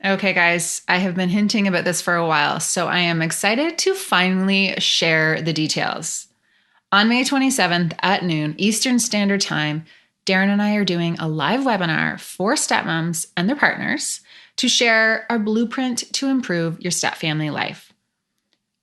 Okay, guys, I have been hinting about this for a while, so I am excited to finally share the details. On May 27th at noon Eastern Standard Time, Darren and I are doing a live webinar for stepmoms and their partners to share our blueprint to improve your step family life.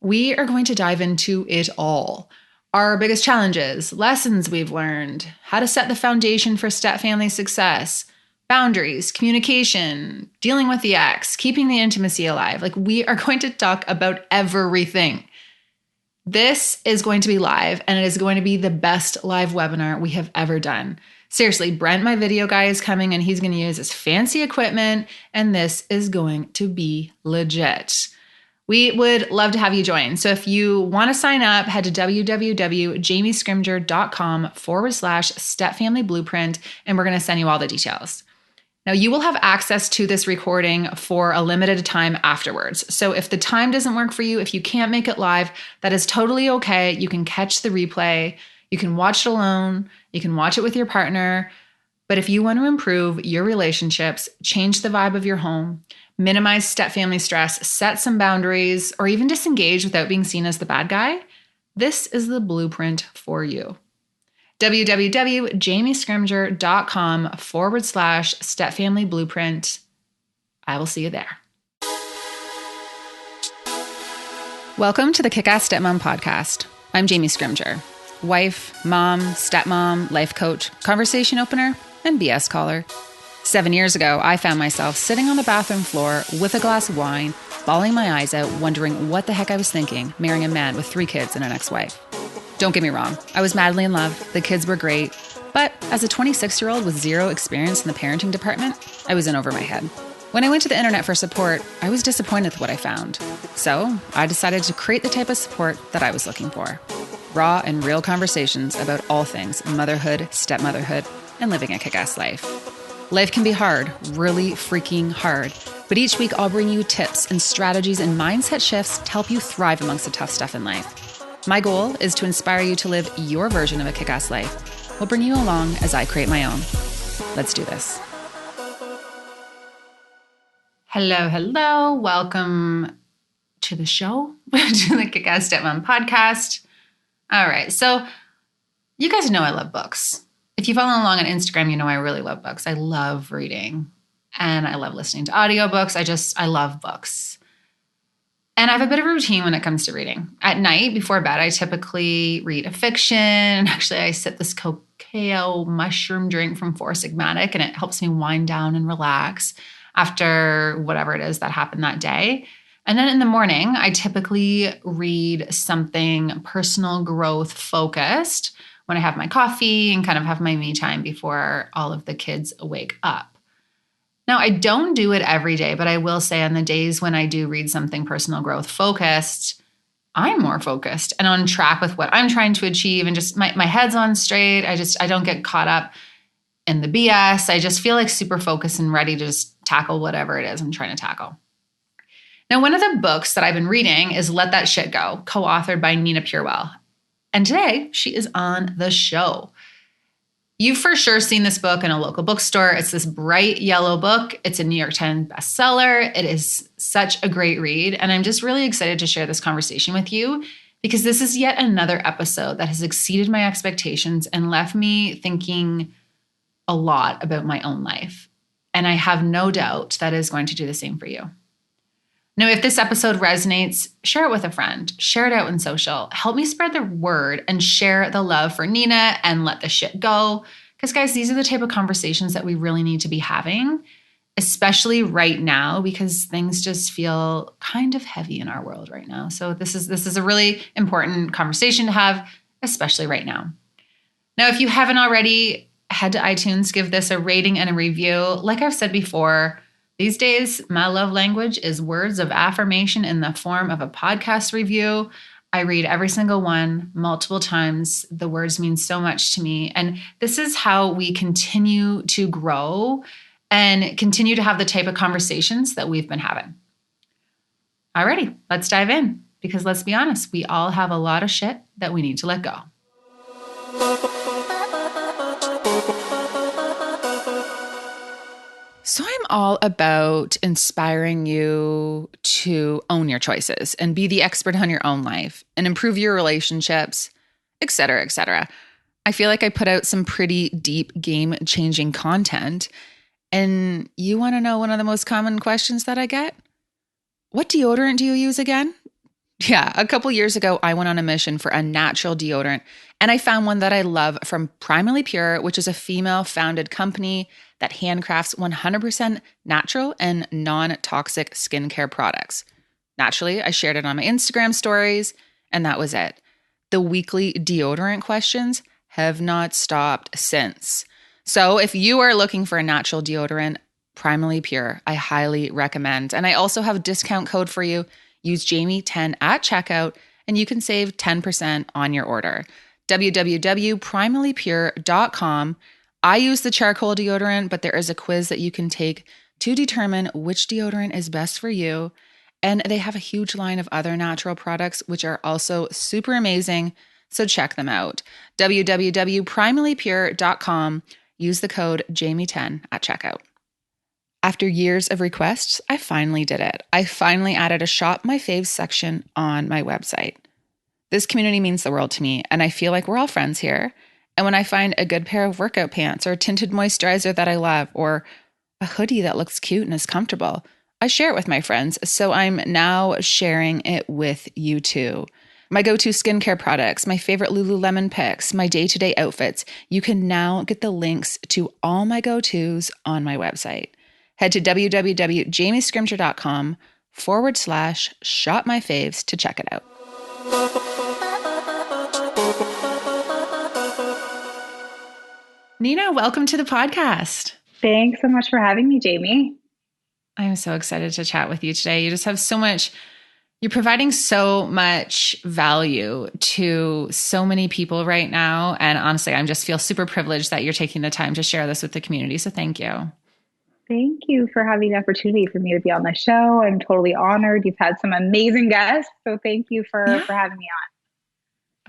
We are going to dive into it all. Our biggest challenges, lessons we've learned, how to set the foundation for step family success, boundaries, communication, dealing with the ex, keeping the intimacy alive. We are going to talk about everything. This is going to be live, and it is going to be the best live webinar we have ever done. Seriously, Brent, my video guy, is coming and he's going to use his fancy equipment, and this is going to be legit. We would love to have you join. So if you want to sign up, head to www.jamiescrimger.com/stepfamilyblueprint, and we're going to send you all the details. Now, you will have access to this recording for a limited time afterwards. So if the time doesn't work for you, if you can't make it live, that is totally okay. You can catch the replay. You can watch it alone. You can watch it with your partner. But if you want to improve your relationships, change the vibe of your home, minimize step family stress, set some boundaries, or even disengage without being seen as the bad guy, this is the blueprint for you. www.jamiescrimger.com/stepfamilyblueprint. I will see you there. Welcome to the Kick-Ass Stepmom podcast. I'm Jamie Scrimger, wife, mom, stepmom, life coach, conversation opener, and BS caller. 7 years ago, I found myself sitting on the bathroom floor with a glass of wine, bawling my eyes out, wondering what the heck I was thinking, marrying a man with 3 kids and an ex-wife. Don't get me wrong, I was madly in love, the kids were great, but as a 26-year-old with zero experience in the parenting department, I was in over my head. When I went to the internet for support, I was disappointed with what I found. So I decided to create the type of support that I was looking for. Raw and real conversations about all things motherhood, stepmotherhood, and living a kick-ass life. Life can be hard, really freaking hard, but each week I'll bring you tips and strategies and mindset shifts to help you thrive amongst the tough stuff in life. My goal is to inspire you to live your version of a kick-ass life. We'll bring you along as I create my own. Let's do this. Hello. Welcome to the show, to the Kick-Ass Stepmom podcast. All right. So you guys know I love books. If you follow along on Instagram, you know I really love books. I love reading and I love listening to audiobooks. I love books. And I have a bit of a routine when it comes to reading. At night before bed, I typically read a fiction. Actually, I sip this cacao mushroom drink from Four Sigmatic, and it helps me wind down and relax after whatever it is that happened that day. And then in the morning, I typically read something personal growth focused when I have my coffee and kind of have my me time before all of the kids wake up. Now, I don't do it every day, but I will say on the days when I do read something personal growth focused, I'm more focused and on track with what I'm trying to achieve, and just my head's on straight. I don't get caught up in the BS. I just feel like super focused and ready to just tackle whatever it is I'm trying to tackle. Now, one of the books that I've been reading is Let That Shit Go, co-authored by Nina Purewal. And today she is on the show. You've for sure seen this book in a local bookstore. It's this bright yellow book. It's a New York Times bestseller. It is such a great read. And I'm just really excited to share this conversation with you because this is yet another episode that has exceeded my expectations and left me thinking a lot about my own life. And I have no doubt that is going to do the same for you. Now, if this episode resonates, share it with a friend, share it out in social, help me spread the word and share the love for Nina and let the shit go. Because guys, these are the type of conversations that we really need to be having, especially right now, because things just feel kind of heavy in our world right now. So this is a really important conversation to have, especially right now. Now, if you haven't already, head to iTunes, give this a rating and a review. Like I've said before, these days, my love language is words of affirmation in the form of a podcast review. I read every single one multiple times. The words mean so much to me. And this is how we continue to grow and continue to have the type of conversations that we've been having. Alrighty, let's dive in. Because let's be honest, we all have a lot of shit that we need to let go. So I'm all about inspiring you to own your choices and be the expert on your own life and improve your relationships, et cetera, et cetera. I feel like I put out some pretty deep game-changing content. And you want to know one of the most common questions that I get? What deodorant do you use again? Yeah, a couple years ago, I went on a mission for a natural deodorant, and I found one that I love from Primally Pure, which is a female founded company that handcrafts 100% natural and non toxic skincare products. Naturally, I shared it on my Instagram stories, and that was it. The weekly deodorant questions have not stopped since. So if you are looking for a natural deodorant, Primally Pure, I highly recommend. And I also have a discount code for you. Use Jamie10 at checkout and you can save 10% on your order. www.primallypure.com. I use the charcoal deodorant, but there is a quiz that you can take to determine which deodorant is best for you. And they have a huge line of other natural products, which are also super amazing. So check them out. www.primallypure.com. Use the code Jamie10 at checkout. After years of requests, I finally did it. I finally added a Shop My Faves section on my website. This community means the world to me, and I feel like we're all friends here. And when I find a good pair of workout pants or a tinted moisturizer that I love, or a hoodie that looks cute and is comfortable, I share it with my friends. So I'm now sharing it with you too. My go-to skincare products, my favorite Lululemon picks, my day-to-day outfits. You can now get the links to all my go-tos on my website. Head to www.jamiescrimger.com/shopmyfaves to check it out. Nina, welcome to the podcast. Thanks so much for having me, Jamie. I'm so excited to chat with you today. You just have so much, you're providing so much value to so many people right now. And honestly, I just feel super privileged that you're taking the time to share this with the community. So thank you. Thank you for having the opportunity for me to be on the show. I'm totally honored. You've had some amazing guests. So thank you for having me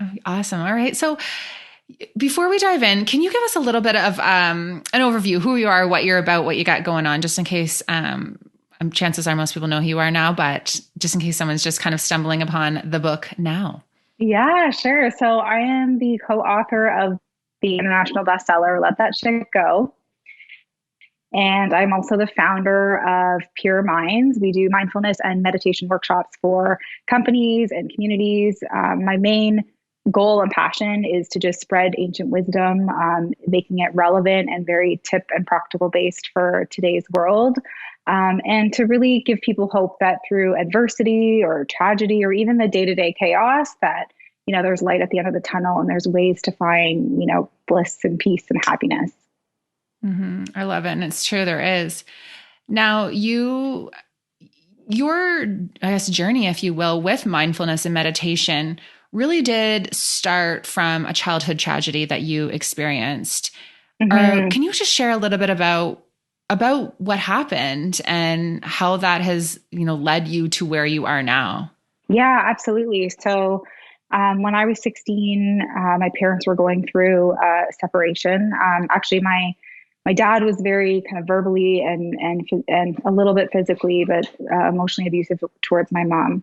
on. Oh, awesome. All right. So before we dive in, can you give us a little bit of an overview, who you are, what you're about, what you got going on, just in case chances are most people know who you are now, but just in case someone's just kind of stumbling upon the book now. Yeah, sure. So I am the co-author of the international bestseller, Let That Shit Go. And I'm also the founder of Pure Minds. We do mindfulness and meditation workshops for companies and communities. My main goal and passion is to just spread ancient wisdom, making it relevant and very tip and practical based for today's world. And to really give people hope that through adversity or tragedy or even the day-to-day chaos that, you know, there's light at the end of the tunnel and there's ways to find, you know, bliss and peace and happiness. Mm-hmm. I love it. And it's true, there is. Now, your, I guess, journey, if you will, with mindfulness and meditation really did start from a childhood tragedy that you experienced. Mm-hmm. Can you just share a little bit about what happened and how that has, you know, led you to where you are now? Yeah, absolutely. So when I was 16, my parents were going through a separation. Actually, my dad was very kind of verbally and a little bit physically, but emotionally abusive towards my mom.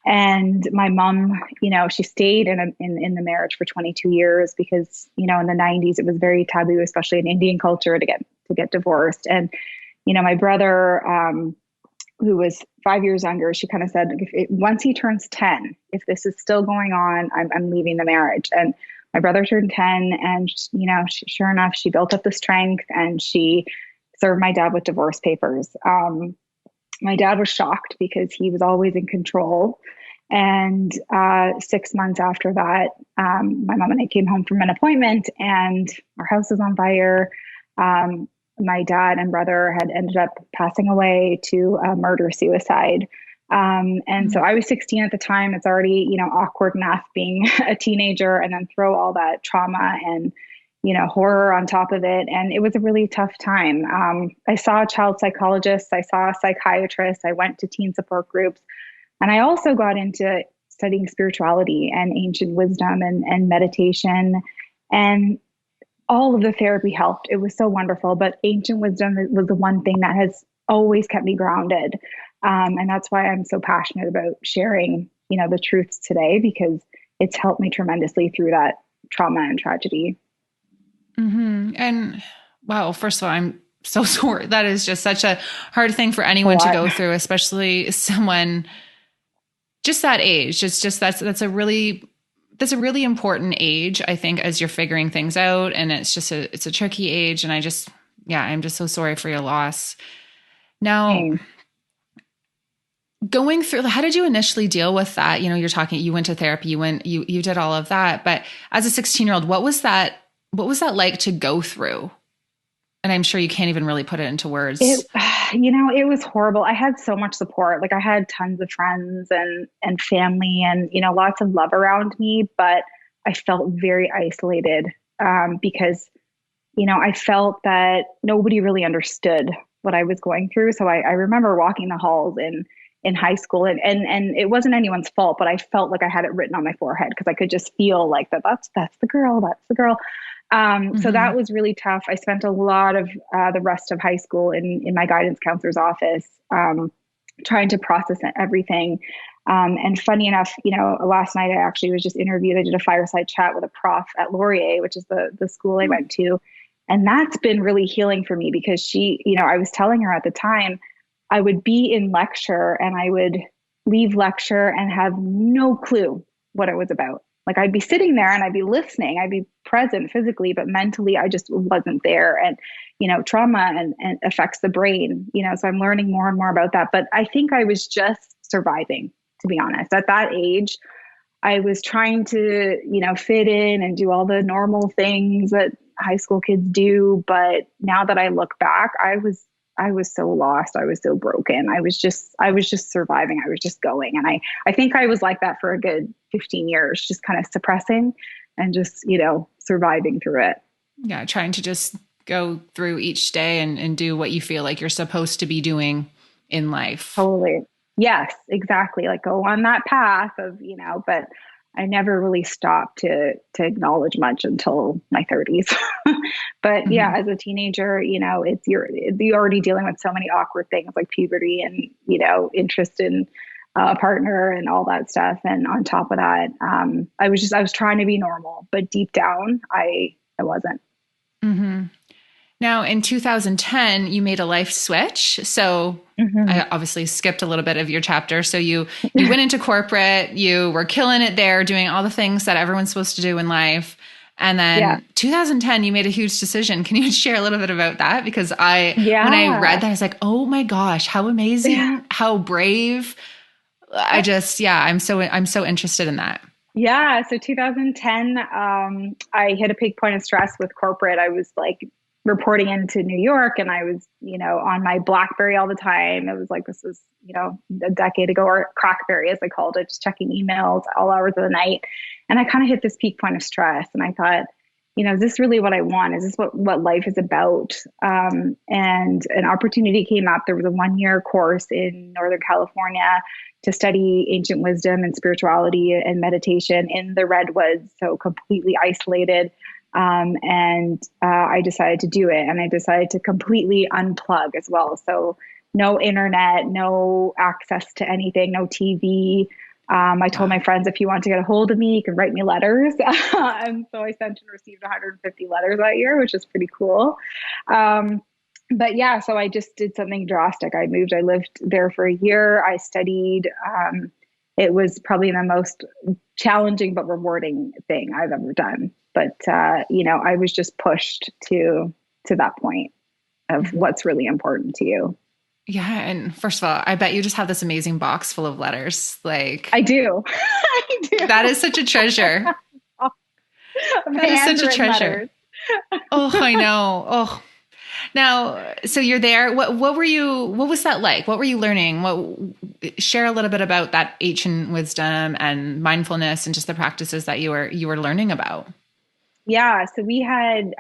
And my mom, you know, she stayed in the marriage for 22 years because, you know, in the 90s it was very taboo, especially in Indian culture, to get divorced. And, you know, my brother, who was 5 years younger, she kind of said, once he turns 10, if this is still going on, I'm leaving the marriage. And my brother turned 10 and, you know, sure enough, she built up the strength and she served my dad with divorce papers. My dad was shocked because he was always in control. And 6 months after that, my mom and I came home from an appointment and our house was on fire. My dad and brother had ended up passing away to murder-suicide. And so I was 16 at the time. It's already, you know, awkward enough being a teenager and then throw all that trauma and, you know, horror on top of it. And it was a really tough time. I saw a child psychologist. I saw a psychiatrist. I went to teen support groups. And I also got into studying spirituality and ancient wisdom and meditation. And all of the therapy helped. It was so wonderful. But ancient wisdom was the one thing that has always kept me grounded. And that's why I'm so passionate about sharing, the truths today, because it's helped me tremendously through that trauma and tragedy. And wow, first of all, I'm so sorry. That is just such a hard thing for A anyone to lot. go through, especially someone just that age. It's just that's a really important age, I think, as you're figuring things out. And it's a tricky age. And I'm just so sorry for your loss. Now, Same. going through, how did you initially deal with that? You went to therapy, you did all of that, but as a 16-year-old, what was that like to go through? And I'm sure you can't even really put it into It, words. it was horrible. I had so much support. Like I had tons of friends and family and, lots of love around me, but I felt very isolated, because, I felt that nobody really understood what I was going through. So I remember walking the halls in high school and it wasn't anyone's fault, but I felt like I had it written on my forehead because I could just feel like that's the girl, that's the girl. So Mm-hmm. that was really tough. I spent a lot of the rest of high school in my guidance counselor's office, trying to process everything. And funny enough, last night I actually was just interviewed. I did a fireside chat with a prof at Laurier, which is the school I went to. And that's been really healing for me because I was telling her at the time, I would be in lecture and I would leave lecture and have no clue what it was about. Like I'd be sitting there and I'd be listening, I'd be present physically, but mentally I just wasn't there. And, trauma and affects the brain, so I'm learning more and more about that. But I think I was just surviving, to be honest. At that age, I was trying to, fit in and do all the normal things that high school kids do. But now that I look back, I was so lost. I was so broken. I was just surviving. I was just going. And I think I was like that for a good 15 years, just kind of suppressing and just, surviving through it. Yeah, trying to just go through each day and do what you feel like you're supposed to be doing in life. Totally. Yes, exactly. Like go on that path of, but I never really stopped to acknowledge much until my 30s. But yeah, Mm-hmm. as a teenager, you're already dealing with so many awkward things like puberty and, interest in a partner and all that stuff. And on top of that, I was trying to be normal, but deep down, I wasn't. Mm-hmm. Now, in 2010, you made a life switch. So I Hmm. obviously skipped a little bit of your chapter. So you went into corporate, you were killing it there, doing all the things that everyone's supposed to do in life. And Yeah. then 2010, you made a huge decision. Can you share a little bit about that? Because when I read Yeah. that, I was like, oh my gosh, how amazing, how brave. I'm so interested in that. Yeah, so 2010, I hit a peak point of stress with corporate. I was like reporting into New York and I was, on my BlackBerry all the time. It was like this was, a decade ago, or Crackberry as they called it, just checking emails all hours of the night. And I kind of hit this peak point of stress and I thought, is this really what I want? Is this what life is about? And an opportunity came up. There was a 1-year course in Northern California to study ancient wisdom and spirituality and meditation in the redwoods, so completely isolated. And I decided to do it, and I decided to completely unplug as well. So no internet, no access to anything, no TV. I told Wow. my friends, if you want to get a hold of me, you can write me letters. And so I sent and received 150 letters that year, which is pretty cool. Um, but yeah, so I just did something drastic. I lived there for a year. I studied. It was probably the most challenging but rewarding thing I've ever done. But I was just pushed to that point of Mhm. what's really important to you. Yeah. And first of all, I bet you just have this amazing box full of letters. Like, I do. I do. that is such a treasure. My That is such a handwritten treasure. letters. Oh, I know. Oh, now, so you're there. What was that like? What were you learning? Share a little bit about that ancient wisdom and mindfulness and just the practices that you were learning about. Yeah, so we had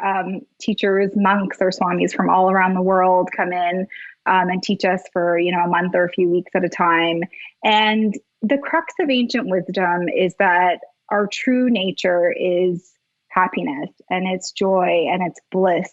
teachers, monks or swamis from all around the world come in and teach us for a month or a few weeks at a time. And the crux of ancient wisdom is that our true nature is happiness and it's joy and it's bliss.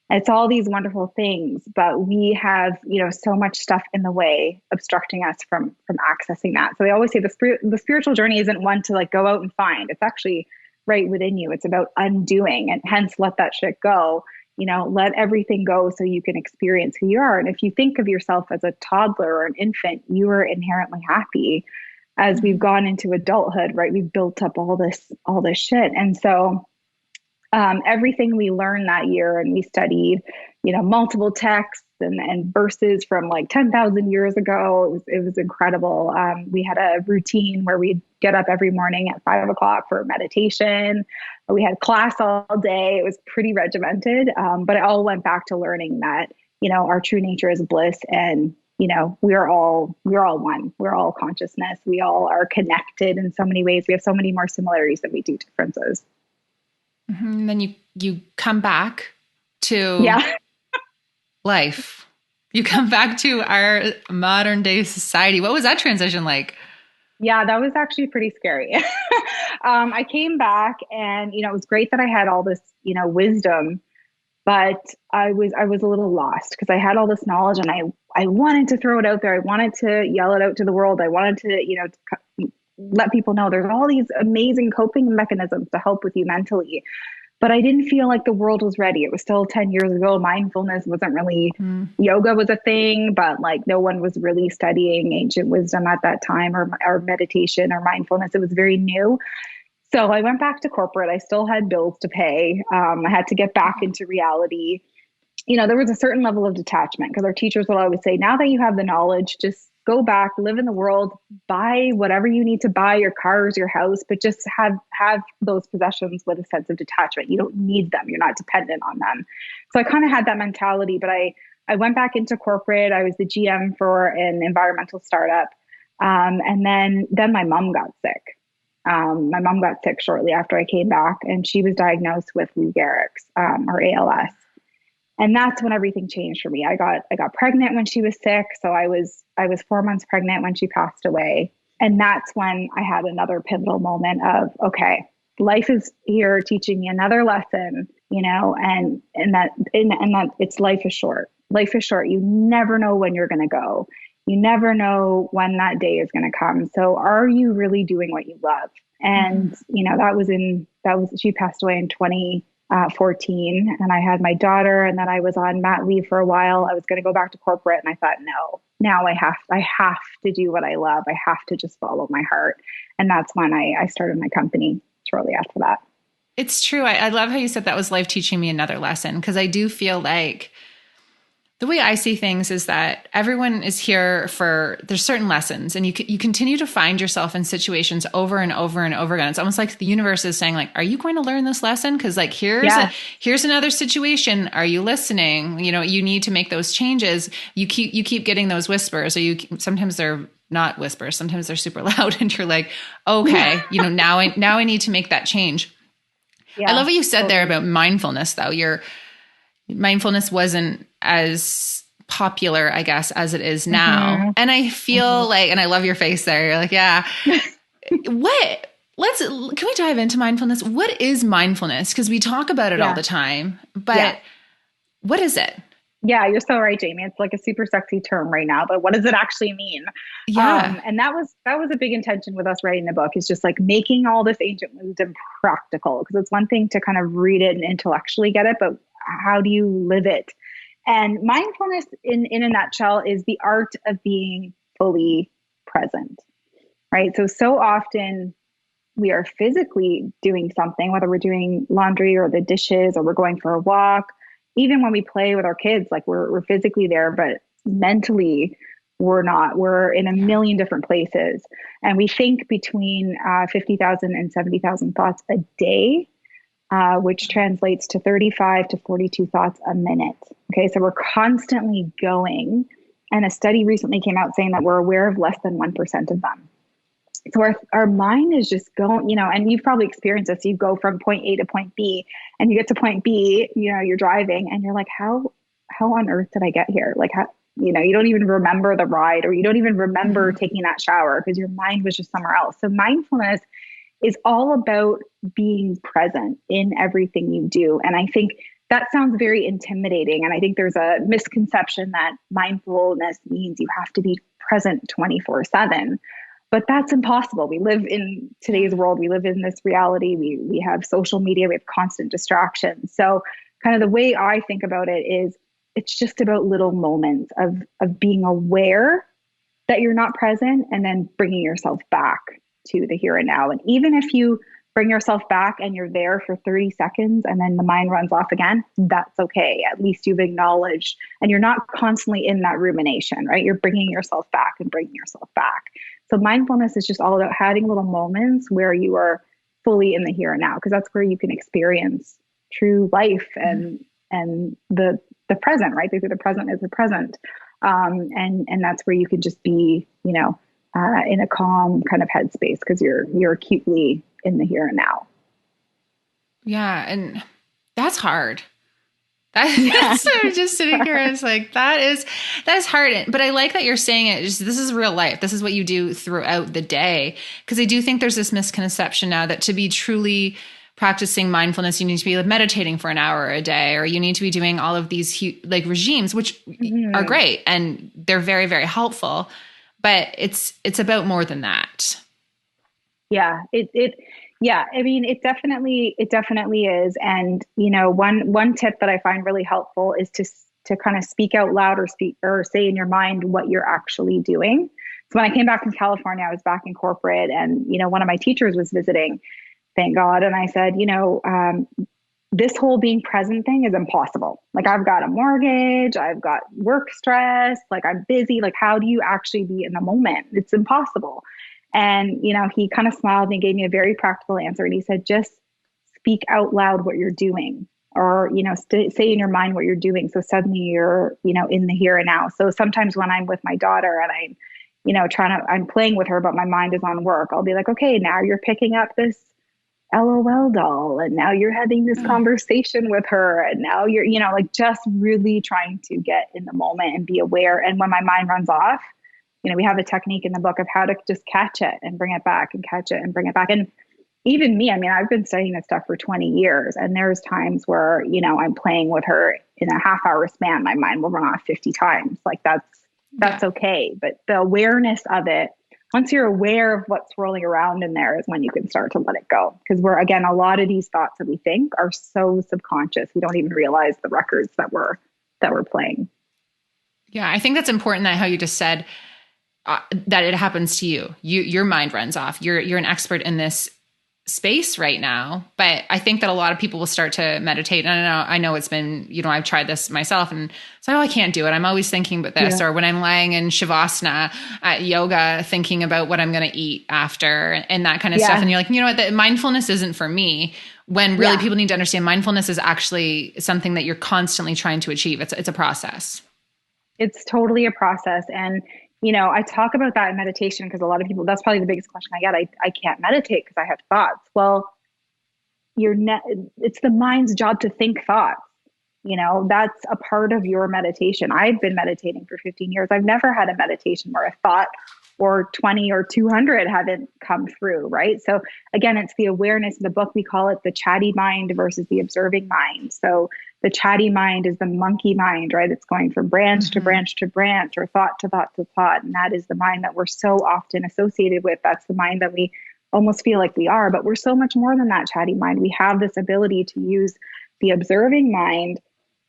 It's all these wonderful things, but we have, so much stuff in the way obstructing us from accessing that. So I always say the spiritual journey isn't one to like go out and find. It's actually right within you. It's about undoing, and hence let that shit go. Let everything go so you can experience who you are. And if you think of yourself as a toddler or an infant, you are inherently happy. As we've gone into adulthood, right? We've built up all this shit. And so everything we learned that year, and we studied, multiple texts and verses from like 10,000 years ago. It was incredible. We had a routine where we'd get up every morning at 5 o'clock for meditation. We had class all day. It was pretty regimented. But it all went back to learning that, our true nature is bliss, and we're all one. We're all consciousness. We all are connected in so many ways. We have so many more similarities than we do differences. And then you come back to life. You come back to our modern day society. What was that transition like? Yeah, that was actually pretty scary. I came back, and it was great that I had all this wisdom, but I was a little lost because I had all this knowledge, and I wanted to throw it out there. I wanted to yell it out to the world. I wanted to let people know there's all these amazing coping mechanisms to help with you mentally. But I didn't feel like the world was ready. It was still 10 years ago. Mindfulness wasn't really, yoga was a thing, but like no one was really studying ancient wisdom at that time, or meditation or mindfulness. It was very new. So I went back to corporate. I still had bills to pay. I had to get back into reality. There was a certain level of detachment because our teachers would always say, now that you have the knowledge, just go back, live in the world, buy whatever you need to buy, your cars, your house, but just have those possessions with a sense of detachment. You don't need them. You're not dependent on them. So I kind of had that mentality, but I went back into corporate. I was the GM for an environmental startup. And then my mom got sick. My mom got sick shortly after I came back, and she was diagnosed with Lou Gehrig's, or ALS. And that's when everything changed for me. I got pregnant when she was sick. So I was 4 months pregnant when she passed away. And that's when I had another pivotal moment of, okay, life is here teaching me another lesson, and that it's life is short. Life is short. You never know when you're going to go. You never know when that day is going to come. So are you really doing what you love? And, she passed away in 2014, and I had my daughter, and then I was on mat leave for a while. I was going to go back to corporate, and I thought, no, now I have to do what I love. I have to just follow my heart. And that's when I started my company shortly after that. It's true. I love how you said that was life teaching me another lesson, because I do feel like the way I see things is that everyone is here there's certain lessons, and you continue to find yourself in situations over and over and over again. It's almost like the universe is saying, like, are you going to learn this lesson? Because like, here's another situation. Are you listening? You need to make those changes. You keep getting those whispers, or sometimes they're not whispers. Sometimes they're super loud, and you're like, okay, now I need to make that change. Yeah, I love what you said there about mindfulness, though. Mindfulness wasn't as popular, I guess, as it is now. Mm-hmm. And I feel like, and I love your face there. You're like, yeah. Can we dive into mindfulness? What is mindfulness? Because we talk about it all the time, but what is it? Yeah, you're so right, Jamie. It's like a super sexy term right now, but what does it actually mean? Yeah. And that was a big intention with us writing the book, is just like making all this ancient wisdom practical. Because it's one thing to kind of read it and intellectually get it, but how do you live it? And mindfulness in a nutshell is the art of being fully present, right? So often we are physically doing something, whether we're doing laundry or the dishes, or we're going for a walk. Even when we play with our kids, like we're physically there, but mentally we're not. We're in a million different places. And we think between 50,000 and 70,000 thoughts a day, which translates to 35 to 42 thoughts a minute. Okay, so we're constantly going. And a study recently came out saying that we're aware of less than 1% of them. So our mind is just going, and you've probably experienced this. You go from point A to point B, and you get to point B, you're driving, and you're like, how on earth did I get here? Like, how, you don't even remember the ride, or you don't even remember taking that shower because your mind was just somewhere else. So mindfulness is all about being present in everything you do. And I think that sounds very intimidating. And I think there's a misconception that mindfulness means you have to be present 24/7. But that's impossible. We live in today's world. We live in this reality. We have social media. We have constant distractions. So kind of the way I think about it is it's just about little moments of being aware that you're not present and then bringing yourself back to the here and now. And even if you bring yourself back and you're there for 30 seconds and then the mind runs off again, that's okay. At least you've acknowledged and you're not constantly in that rumination, right? You're bringing yourself back and bringing yourself back. So mindfulness is just all about having little moments where you are fully in the here and now, because that's where you can experience true life and the present, right? The present is the present. And that's where you can just be, in a calm kind of headspace because you're acutely in the here and now. Yeah. And that's hard. That's I'm just sitting here and it's like, that is hard. But I like that you're saying it. This is real life. This is what you do throughout the day. Because I do think there's this misconception now that to be truly practicing mindfulness, you need to be meditating for an hour a day, or you need to be doing all of these regimes, which are great. And they're very, very helpful. But it's about more than that. Yeah, yeah, I mean, it definitely is. And, one tip that I find really helpful is to kind of speak out loud or say in your mind what you're actually doing. So when I came back from California, I was back in corporate and, one of my teachers was visiting, thank God. And I said, this whole being present thing is impossible. Like I've got a mortgage, I've got work stress, like I'm busy. Like, how do you actually be in the moment? It's impossible. And, he kind of smiled and he gave me a very practical answer. And he said, just speak out loud what you're doing or, say in your mind what you're doing. So suddenly you're, in the here and now. So sometimes when I'm with my daughter and I'm playing with her, but my mind is on work, I'll be like, okay, now you're picking up this LOL doll. And now you're having this conversation with her. And now you're, just really trying to get in the moment and be aware. And when my mind runs off, we have a technique in the book of how to just catch it and bring it back and catch it and bring it back. And even me, I mean, I've been studying this stuff for 20 years. And there's times where, I'm playing with her in a half-hour span, my mind will run off 50 times. Like that's okay. But the awareness of it, once you're aware of what's rolling around in there is when you can start to let it go. Because again, a lot of these thoughts that we think are so subconscious. We don't even realize the records that we're playing. Yeah. I think that's important that how you just said that it happens to you. Your mind runs off. You're an expert in this space right now, but I think that a lot of people will start to meditate. And I know it's been, I've tried this myself and it's like, oh, I can't do it. I'm always thinking about this. Or when I'm lying in Shavasana at yoga, thinking about what I'm going to eat after and that kind of stuff. And you're like, you know what, the mindfulness isn't for me, when really people need to understand mindfulness is actually something that you're constantly trying to achieve. It's a process. It's totally a process. And I talk about that in meditation because a lot of people, that's probably the biggest question I get. I can't meditate because I have thoughts. Well, it's the mind's job to think thoughts. That's a part of your meditation. I've been meditating for 15 years. I've never had a meditation where a thought or 20 or 200 haven't come through, right? So again, it's the awareness. In the book, we call it the chatty mind versus the observing mind. So the chatty mind is the monkey mind, right? It's going from branch to branch to branch or thought to thought to thought. And that is the mind that we're so often associated with. That's the mind that we almost feel like we are, but we're so much more than that chatty mind. We have this ability to use the observing mind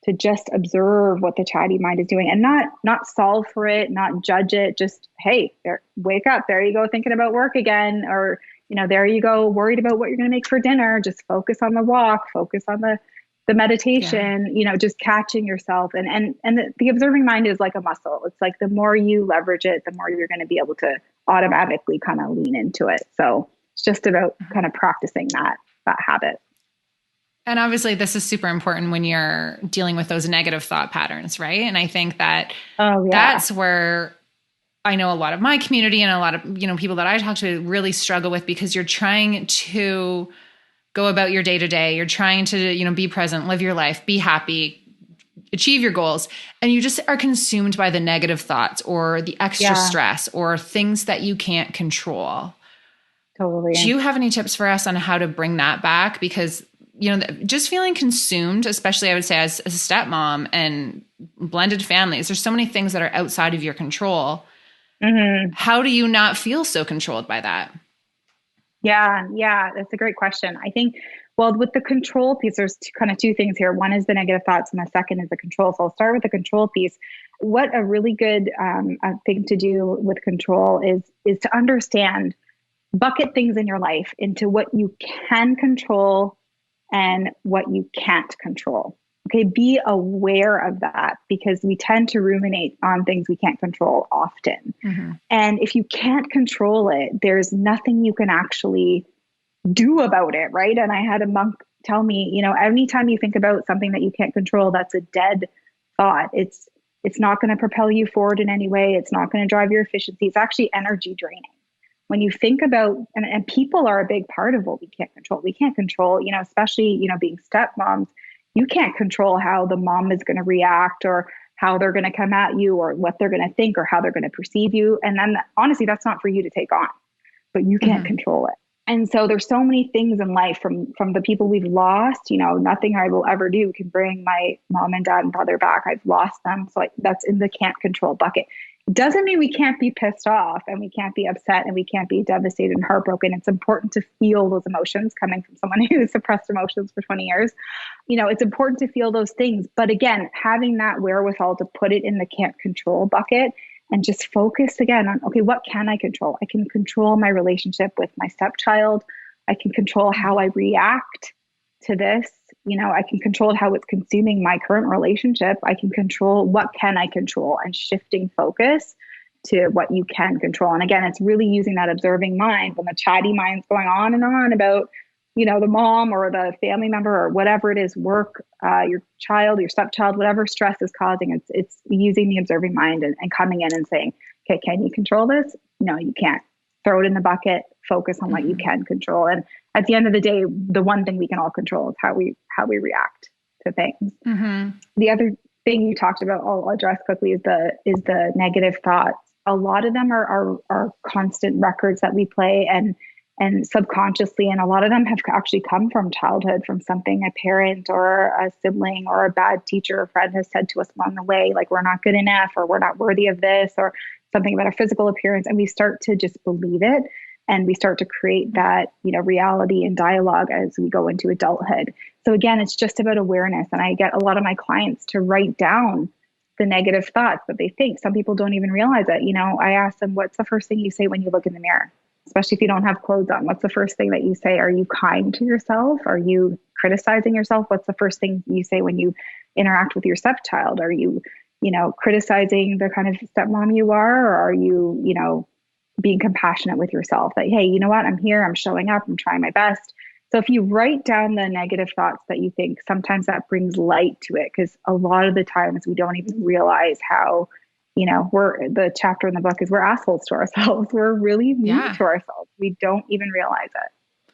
to just observe what the chatty mind is doing and not solve for it, not judge it. Just, hey, wake up. There you go, thinking about work again. Or, there you go, worried about what you're going to make for dinner. Just focus on the walk, focus on the meditation, just catching yourself. And the observing mind is like a muscle. It's like the more you leverage it, the more you're going to be able to automatically kind of lean into it. So it's just about kind of practicing that habit. And obviously this is super important when you're dealing with those negative thought patterns, right? And I think that that's where I know a lot of my community and a lot of, people that I talk to really struggle with, because you're trying to go about your day to day. You're trying to, be present, live your life, be happy, achieve your goals. And you just are consumed by the negative thoughts or the extra stress or things that you can't control. Totally. Do you have any tips for us on how to bring that back? Because just feeling consumed, especially I would say as a stepmom and blended families, there's so many things that are outside of your control. Mm-hmm. How do you not feel so controlled by that? Yeah, that's a great question. I think, well, with the control piece, there's kind of two things here. One is the negative thoughts, and the second is the control. So I'll start with the control piece. What a really good thing to do with control is to understand, bucket things in your life into what you can control and what you can't control. Okay, be aware of that because we tend to ruminate on things we can't control often. Mm-hmm. And if you can't control it, there's nothing you can actually do about it, right? And I had a monk tell me, anytime you think about something that you can't control, that's a dead thought. It's not going to propel you forward in any way. It's not going to drive your efficiency. It's actually energy draining. When you think about, and people are a big part of what we can't control. We can't control, especially, being stepmoms, you can't control how the mom is going to react or how they're going to come at you or what they're going to think or how they're going to perceive you. And then honestly, that's not for you to take on, but you can't control it. And so there's so many things in life from the people we've lost, nothing I will ever do can bring my mom and dad and brother back. I've lost them. So that's in the can't control bucket. It doesn't mean we can't be pissed off and we can't be upset and we can't be devastated and heartbroken. It's important to feel those emotions coming from someone who suppressed emotions for 20 years. It's important to feel those things. But again, having that wherewithal to put it in the can't control bucket and just focus again on, okay, what can I control? I can control my relationship with my stepchild. I can control how I react to this. I can control how it's consuming my current relationship. I can control what can I control and shifting focus to what you can control. And again, it's really using that observing mind when the chatty mind's going on and on about, the mom or the family member or whatever it is, work, your child, your stepchild, whatever stress is causing, it's using the observing mind and coming in and saying, okay, can you control this? No, you can't. Throw it in the bucket, focus on what you can control. And at the end of the day, the one thing we can all control is how we react to things. Mm-hmm. The other thing you talked about, I'll address quickly, is the negative thoughts. A lot of them are constant records that we play and subconsciously, and a lot of them have actually come from childhood, from something a parent or a sibling or a bad teacher or friend has said to us along the way, like we're not good enough or we're not worthy of this or something about our physical appearance. And we start to just believe it. And we start to create that, reality and dialogue as we go into adulthood. So again, it's just about awareness. And I get a lot of my clients to write down the negative thoughts that they think. Some people don't even realize it. I ask them, what's the first thing you say when you look in the mirror? Especially if you don't have clothes on. What's the first thing that you say? Are you kind to yourself? Are you criticizing yourself? What's the first thing you say when you interact with your stepchild? Are you, criticizing the kind of stepmom you are? Or are you, being compassionate with yourself that, hey, you know what? I'm here. I'm showing up. I'm trying my best. So if you write down the negative thoughts that you think, sometimes that brings light to it. Because a lot of the times we don't even realize how, the chapter in the book is we're assholes to ourselves. We're really mean to ourselves. We don't even realize it.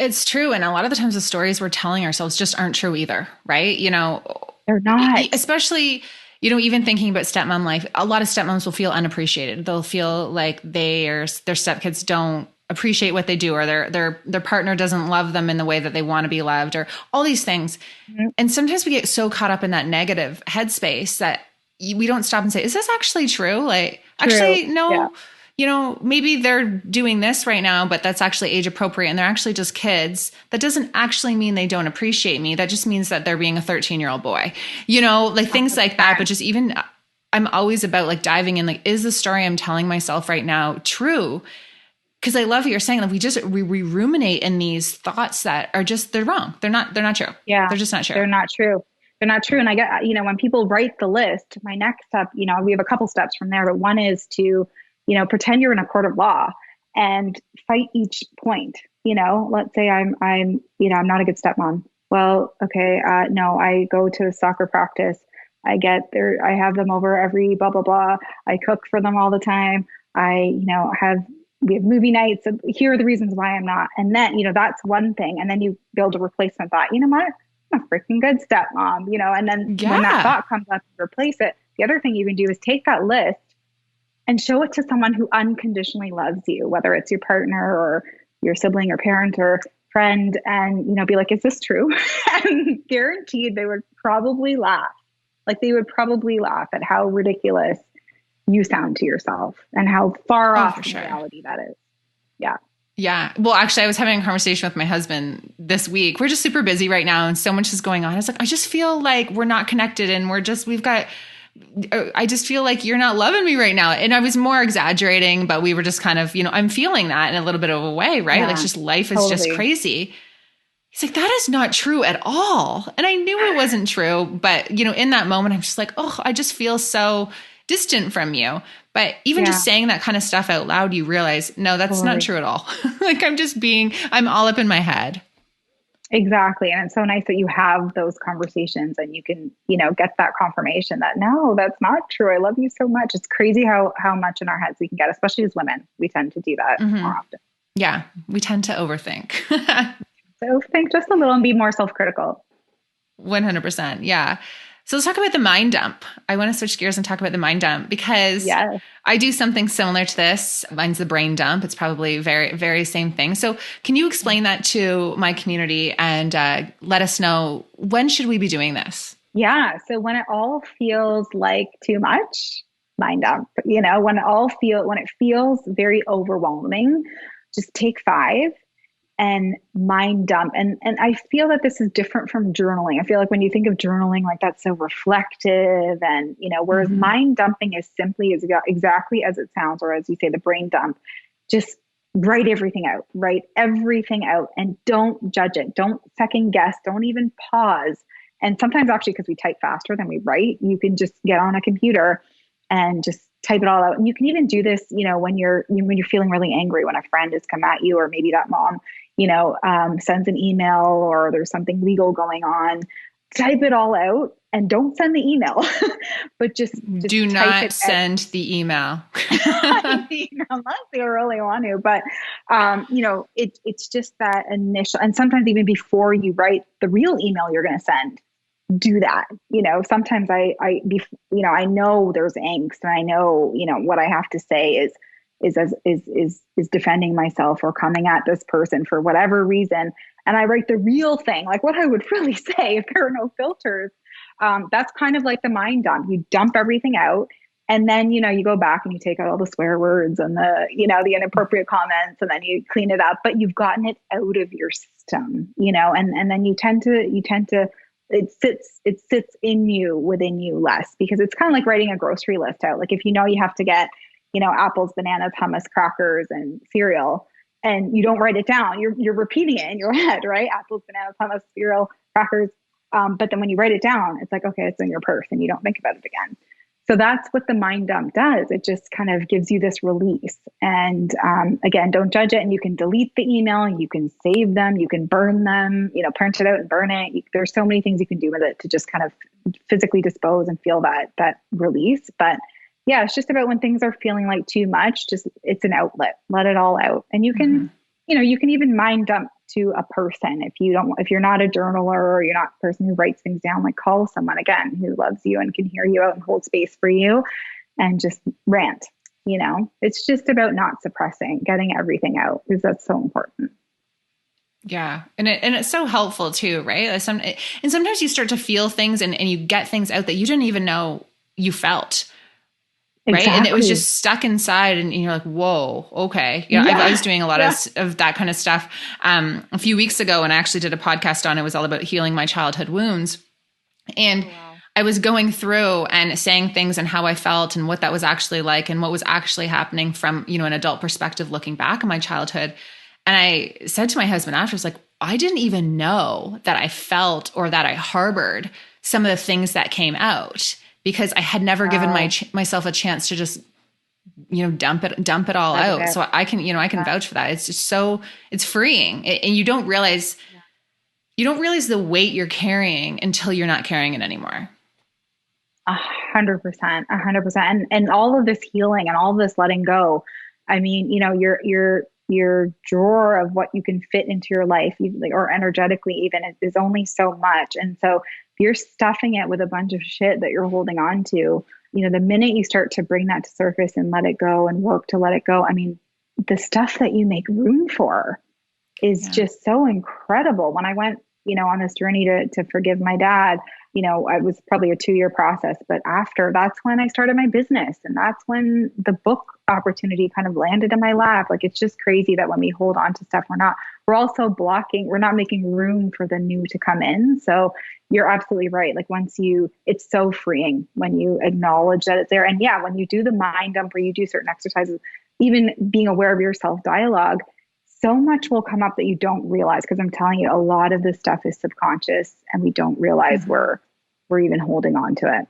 It's true. And a lot of the times the stories we're telling ourselves just aren't true either, right? They're not. Especially, even thinking about stepmom life, a lot of stepmoms will feel unappreciated. They'll feel like their stepkids don't appreciate what they do, or their partner doesn't love them in the way that they want to be loved, or all these things. Mm-hmm. And sometimes we get so caught up in that negative headspace that we don't stop and say, is this actually true? Like, actually, no, maybe they're doing this right now, but that's actually age appropriate. And they're actually just kids. That doesn't actually mean they don't appreciate me. That just means that they're being a 13-year-old boy, like things like that. But just even, I'm always about like diving in, like, is the story I'm telling myself right now true? Because I love what you're saying. Like we ruminate in these thoughts that are just, they're wrong. They're not true. Yeah. They're just not true. They're not true. They're not true. And I get, when people write the list, my next step, we have a couple steps from there, but one is to, pretend you're in a court of law and fight each point. Let's say I'm not a good stepmom. Well, okay. No, I go to soccer practice. I get there. I have them over every blah, blah, blah. I cook for them all the time. We have movie nights, and here are the reasons why I'm not. And then, that's one thing. And then you build a replacement thought, you know what? I'm a freaking good stepmom, and then when that thought comes up, you replace it. The other thing you can do is take that list and show it to someone who unconditionally loves you, whether it's your partner or your sibling or parent or friend and, be like, is this true? And guaranteed they would probably laugh. Like they would probably laugh at how ridiculous you sound to yourself and how far Oh, off for from sure. reality that is. Yeah. Yeah. Well, actually, I was having a conversation with my husband this week. We're just super busy right now and so much is going on. I was like, I just feel like we're not connected and I just feel like you're not loving me right now. And I was more exaggerating, but we were just kind of, I'm feeling that in a little bit of a way, right? Like Yeah, just life is just totally. crazy. He's like, that is not true at all. And I knew it wasn't true. But, in that moment, I'm just like, oh, I just feel so distant from you. But even Yeah, just saying that kind of stuff out loud, you realize, no, that's not totally. true at all. Like I'm all up in my head. Exactly. And it's so nice that you have those conversations and you can, get that confirmation that no, that's not true. I love you so much. It's crazy how much in our heads we can get, especially as women. We tend to do that Hmm. more often. Yeah. We tend to overthink. So think just a little and be more self-critical. 100%. Yeah. So let's talk about the mind dump. I want to switch gears and talk about the mind dump because Yes. I do something similar to this. Mine's the brain dump. It's probably very, very same thing. So can you explain that to my community and let us know when should we be doing this? Yeah. So when it all feels like too much, mind dump, when it feels very overwhelming, just take 5 and mind dump. And I feel that this is different from journaling. I feel like when you think of journaling, like that's so reflective and, whereas Hmm. mind dumping is simply is exactly as it sounds, or as you say, the brain dump. Just write everything out and don't judge it. Don't second guess. Don't even pause. And sometimes actually, because we type faster than we write, you can just get on a computer and just type it all out. And you can even do this, when you're feeling really angry, when a friend has come at you, or maybe that mom, sends an email or there's something legal going on. Type it all out and don't send the email, but just Do type not it out. send the email. Unless you really want to, but it's just that initial, and sometimes even before you write the real email you're going to send, do that. Sometimes I know there's angst and I know, what I have to say is defending myself or coming at this person for whatever reason. And I write the real thing, like what I would really say if there are no filters. That's kind of like the mind dump. You dump everything out. And then, you go back and you take out all the swear words and the inappropriate comments, and then you clean it up, but you've gotten it out of your system, and then you tend to, it sits within you less, because it's kind of like writing a grocery list out. Like if you have to get, apples, bananas, hummus, crackers, and cereal, and you don't write it down, you're repeating it in your head, right? Apples, bananas, hummus, cereal, crackers. But then when you write it down, it's like, okay, it's in your purse and you don't think about it again. So that's what the mind dump does. It just kind of gives you this release. And again, don't judge it. And you can delete the email, you can save them, you can burn them, print it out and burn it. There's so many things you can do with it to just kind of physically dispose and feel that release. But yeah, it's just about when things are feeling like too much, just it's an outlet, let it all out. And Hmm. you can even mind dump to a person. If you're not a journaler or you're not a person who writes things down, like call someone again who loves you and can hear you out and hold space for you and just rant. It's just about not suppressing, getting everything out, because that's so important. Yeah. And it's so helpful too, right? And sometimes you start to feel things and you get things out that you didn't even know you felt. Right. And it was Exactly. just stuck inside and you're like, whoa, okay. Yeah. I Yeah. was doing a lot Yeah. of that kind of stuff. A few weeks ago, and I actually did a podcast on it, was all about healing my childhood wounds. And Oh, wow. I was going through and saying things and how I felt and what that was actually like and what was actually happening from, an adult perspective, looking back on my childhood. And I said to my husband after, I was like, I didn't even know that I felt or that I harbored some of the things that came out because I had never given Wow. myself a chance to just, dump it all Let it out. out. So I can, I can Yeah. vouch for that. It's just it's freeing. And you don't realize the weight you're carrying until you're not carrying it anymore. 100%, 100%. And all of this healing and all of this letting go. I mean, your drawer of what you can fit into your life, or energetically even, is only so much. And so if you're stuffing it with a bunch of shit that you're holding on to, the minute you start to bring that to surface and let it go and work to let it go, I mean, the stuff that you make room for is Yeah. just so incredible. When I went, on this journey to forgive my dad, it was probably a 2-year process, but after, that's when I started my business, and that's when the book opportunity kind of landed in my lap. Like, it's just crazy that when we hold on to stuff, we're also blocking, we're not making room for the new to come in. So you're absolutely right. Like, it's so freeing when you acknowledge that it's there. And yeah, when you do the mind dump, or you do certain exercises, even being aware of your self dialogue, so much will come up that you don't realize. Because I'm telling you, a lot of this stuff is subconscious, and we don't realize Mhm. we're even holding on to it.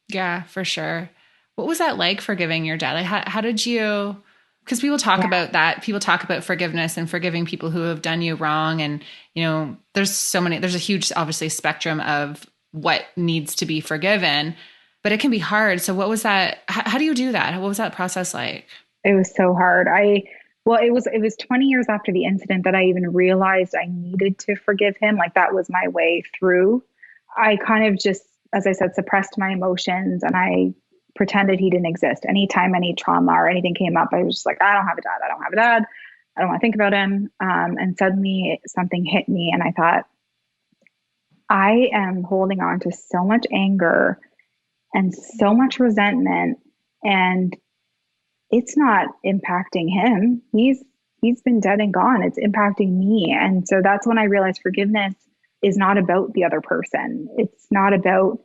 Yeah, for sure. What was that like forgiving your dad? Like, how did you, because people talk Yeah. about that. People talk about forgiveness and forgiving people who have done you wrong. And, there's a huge, obviously, spectrum of what needs to be forgiven, but it can be hard. So what was that? How do you do that? What was that process like? It was so hard. Well, it was 20 years after the incident that I even realized I needed to forgive him. Like, that was my way through. I kind of just, as I said, suppressed my emotions, and I pretended he didn't exist. Anytime any trauma or anything came up, I was just like, I don't have a dad. I don't have a dad. I don't want to think about him. And suddenly something hit me, and I thought, I am holding on to so much anger and so much resentment, and it's not impacting him. He's been dead and gone. It's impacting me. And so that's when I realized forgiveness is not about the other person. It's not about,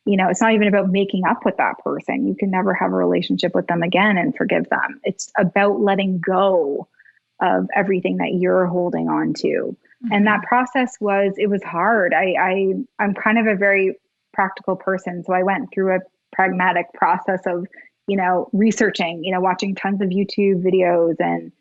it's not even about making up with that person. You can never have a relationship with them again and forgive them. It's about letting go of everything that you're holding on to. And that Hmm. process it was hard. I'm kind of a very practical person. So I went through a pragmatic process of, researching, watching tons of YouTube videos and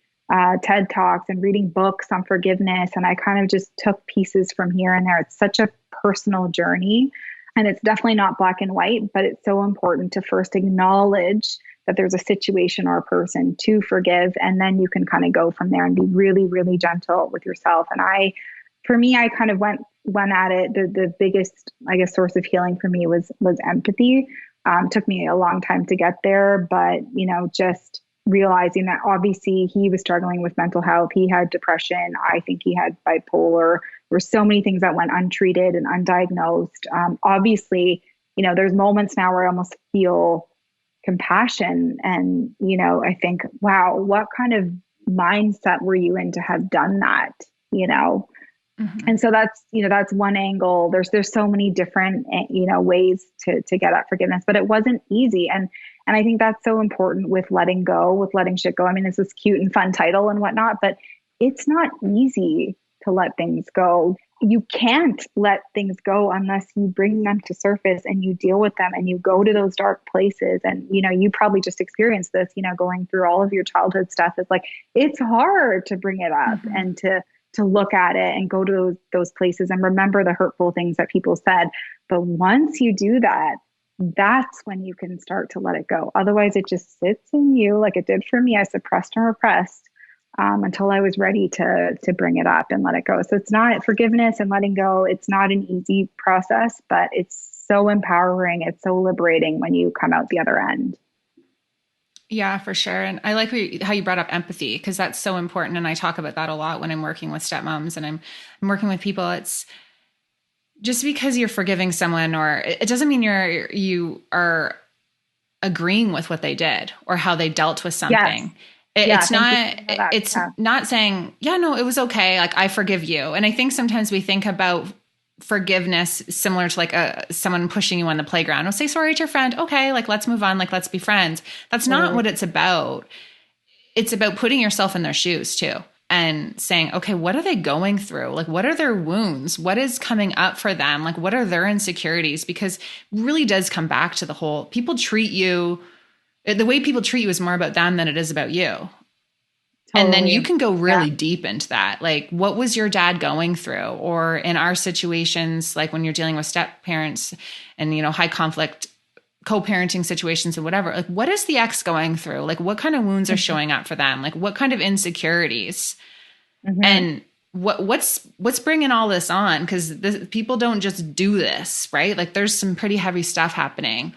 TED Talks and reading books on forgiveness. And I kind of just took pieces from here and there. It's such a personal journey. And it's definitely not black and white, but it's so important to first acknowledge that there's a situation or a person to forgive. And then you can kind of go from there and be really, really gentle with yourself. And for me, I kind of went at it. The biggest, I guess, source of healing for me was empathy. Took me a long time to get there, but just realizing that obviously he was struggling with mental health. He had depression. I think he had bipolar. There were so many things that went untreated and undiagnosed. Obviously, there's moments now where I almost feel compassion, and I think, wow, what kind of mindset were you in to have done that? you know Hmm. and so that's one angle. There's so many different ways to get at forgiveness, but it wasn't easy. And I think that's so important with letting go, with letting shit go. I mean, it's this cute and fun title and whatnot, but it's not easy to let things go. You can't let things go unless you bring them to surface and you deal with them and you go to those dark places. And you probably just experienced this, going through all of your childhood stuff. It's like, it's hard to bring it up Hmm. and to look at it and go to those places and remember the hurtful things that people said. But once you do that, that's when you can start to let it go. Otherwise, it just sits in you like it did for me. I suppressed and repressed until I was ready to bring it up and let it go. So it's not forgiveness and letting go. It's not an easy process, but it's so empowering. It's so liberating when you come out the other end. Yeah, for sure. And I like how you brought up empathy because that's so important. And I talk about that a lot when I'm working with stepmoms and I'm working with people. It's just because you're forgiving someone, or it doesn't mean you are agreeing with what they did or how they dealt with Yes. something. Yeah. It's Thank you for not, bringing that up. it's Yeah. not saying, yeah, no, it was okay. Like, I forgive you. And I think sometimes we think about forgiveness similar to like someone pushing you on the playground. I'll say sorry to your friend. Okay. Like, let's move on. Like, let's be friends. That's not Totally. what it's about. It's about putting yourself in their shoes too and saying, okay, what are they going through? Like, what are their wounds? What is coming up for them? Like, what are their insecurities? Because it really does come back to the whole the way people treat you is more about them than it is about you. And then you Totally. can go Yeah. really deep into that. Like, what was your dad going through? Or in our situations, like when you're dealing with step parents and, high conflict co-parenting situations and whatever, like, what is the ex going through? Like, what kind of wounds are showing up for them? Like, what kind of insecurities? Mm-hmm. And what's bringing all this on? Because people don't just do this, right? Like, there's some pretty heavy stuff happening.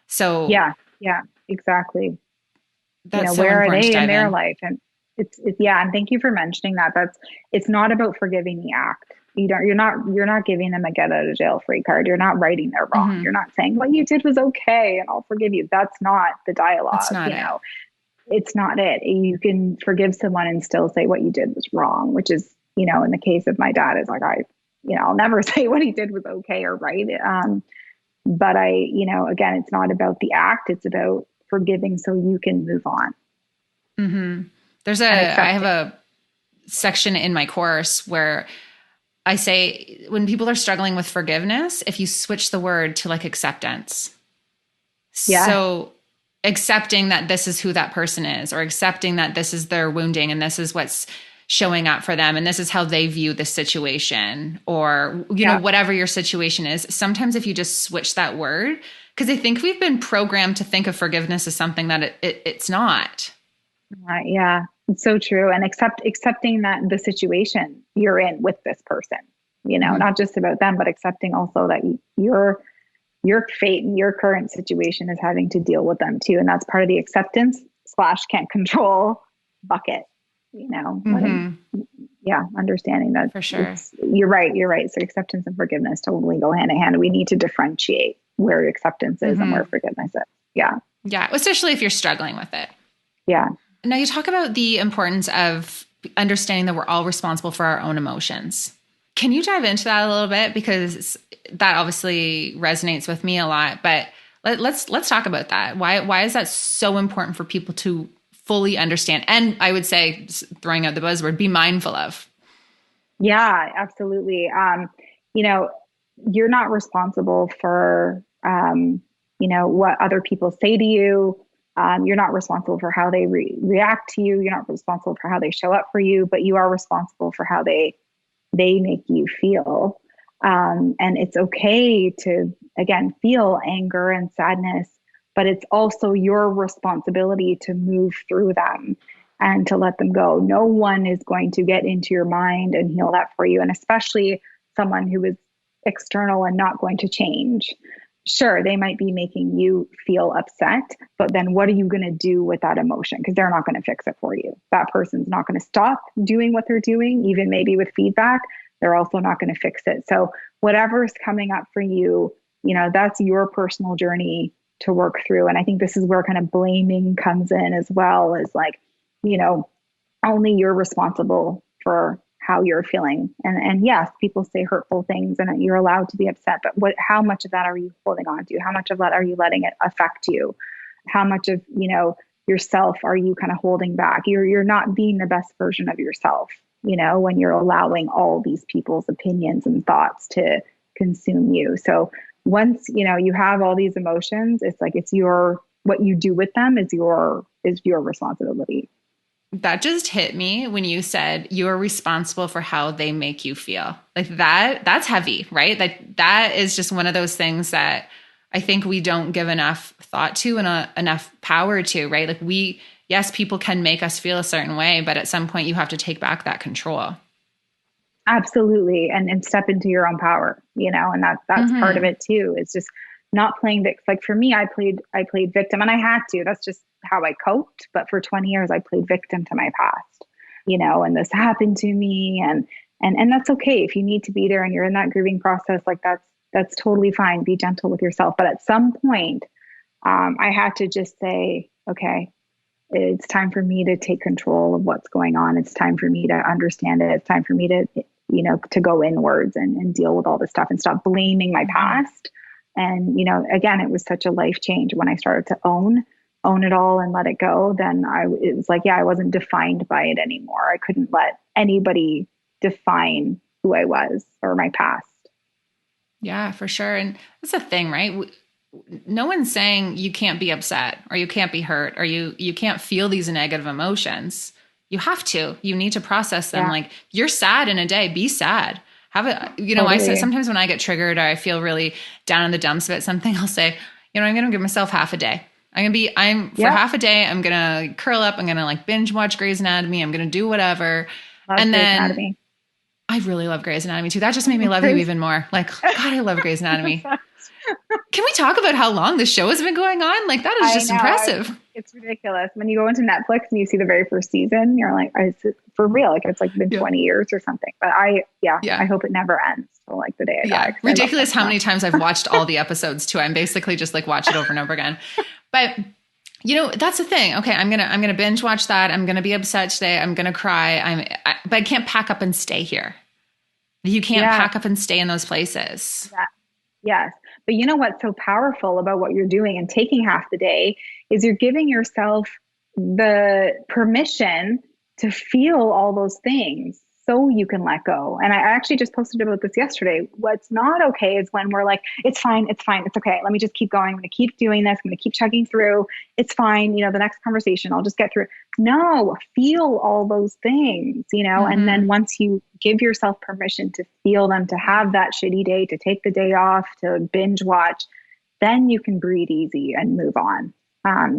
So Yeah. Yeah. Exactly. that's so Where are important to they in dive their in. life? And Yeah. And thank you for mentioning that. It's not about forgiving the act. You're not giving them a get out of jail free card. You're not righting their wrong. You're Mm-hmm. not saying what you did was okay and I'll forgive you. That's not the That's dialogue, not it. it's not it. You can forgive someone and still say what you did was wrong, which is, in the case of my dad, is like, I'll never say what he did was okay or right. But again, it's not about the act. It's about forgiving so you can move on Mm-hmm. and I have accepting. a section in my course where I say when people are struggling with forgiveness, if you switch the word to like acceptance. Yes. So accepting that this is who that person is, or accepting that this is their wounding and this is what's showing up for them and this is how they view the situation, or Yeah. whatever your situation is. Sometimes if you just switch that word, because I think we've been programmed to think of forgiveness as something that it's not. Yeah. It's so true. And accepting that the situation you're in with this person, Mm-hmm. not just about them, but accepting also that your fate and your current situation is having to deal with them too. And that's part of the acceptance slash can't control bucket, letting, Mm-hmm. yeah, understanding that For sure. you're right. You're right. So acceptance and forgiveness totally go hand in hand. We need to differentiate where acceptance is and where Mm-hmm. forgiveness is. Yeah. Yeah, especially if you're struggling with it. Yeah. Now, you talk about the importance of understanding that we're all responsible for our own emotions. Can you dive into that a little bit? Because that obviously resonates with me a lot. But let's talk about that. Why is that so important for people to fully understand? And I would say, throwing out the buzzword, be mindful of. Yeah, absolutely. You know, you're not responsible for, what other people say to you. You're not responsible for how they react to you. You're not responsible for how they show up for you, but you are responsible for how they make you feel. And it's okay to, again, feel anger and sadness, but it's also your responsibility to move through them and to let them go. No one is going to get into your mind and heal that for you. And especially someone who is external and not going to change. Sure, they might be making you feel upset, but then what are you going to do with that emotion? Because they're not going to fix it for you. That person's not going to stop doing what they're doing, even maybe with feedback. They're also not going to fix it. So, whatever's coming up for you, that's your personal journey to work through. And I think this is where kind of blaming comes in as well, is like, you know, only you're responsible for how you're feeling. And yes, people say hurtful things and you're allowed to be upset, but how much of that are you holding on to? How much of that are you letting it affect you? How much of, yourself are you kind of holding back? You're not being the best version of yourself, when you're allowing all these people's opinions and thoughts to consume you. So once, you have all these emotions, it's like what you do with them is your responsibility. That just hit me when you said you are responsible for how they make you feel. Like that's heavy, right? That is just one of those things that I think we don't give enough thought to and enough power to, right? Like yes, people can make us feel a certain way, but at some point you have to take back that control. Absolutely. And step into your own power, and that's part of Mm-hmm. it too. It's just not playing victim. Like for me, I played victim and I had to. That's just how I coped. But for 20 years I played victim to my past, and this happened to me and that's okay. If you need to be there and you're in that grieving process, like that's totally fine. Be gentle with yourself. But at some point, I had to just say, okay, it's time for me to take control of what's going on. It's time for me to understand it. It's time for me to, to go inwards and deal with all this stuff and stop blaming my Mm-hmm. past. And, again, it was such a life change when I started to own it all and let it go. Then it was like, yeah, I wasn't defined by it anymore. I couldn't let anybody define who I was or my past. Yeah, for sure. And that's the thing, right? No one's saying you can't be upset or you can't be hurt or you can't feel these negative emotions. You have to. You need to process them. Yeah, Like you're sad in a day, be sad. Have it, I say totally. sometimes when I get triggered or I feel really down in the dumps about something, I'll say, I'm going to give myself half a day. I'm for Yeah. half a day, I'm going to curl up. I'm going to like binge watch Grey's Anatomy. I'm going to do whatever. Love And Grey's then Anatomy. I really love Grey's Anatomy too. That just made me love you Grey's even more. Like, God, I love Grey's Anatomy. Can we talk about how long the show has been going on? Like, that is I just know. impressive. It's ridiculous. When you go into Netflix and you see the very first season, you're like, is it for real? Like it's like been Yeah. 20 years or something. But I Yeah. hope it never ends till like the day I die Yeah. because I love Ridiculous that how stuff. many times I've watched all the episodes too. I'm basically just like watch it over and over again. But that's the thing. Okay, I'm gonna binge watch that. I'm gonna be upset today. I'm gonna cry. But I can't pack up and stay here. You can't Yeah. pack up and stay in those places. Yeah. Yes. But you know what's so powerful about what you're doing and taking half the day is you're giving yourself the permission to feel all those things so you can let go. And I actually just posted about this yesterday. What's not okay is when we're like, it's fine, it's fine, it's okay. Let me just keep going. I'm going to keep doing this. I'm going to keep chugging through. It's fine. The next conversation, I'll just get through. No, feel all those things, and Mm-hmm. then once you give yourself permission to feel them, to have that shitty day, to take the day off, to binge watch, then you can breathe easy and move on.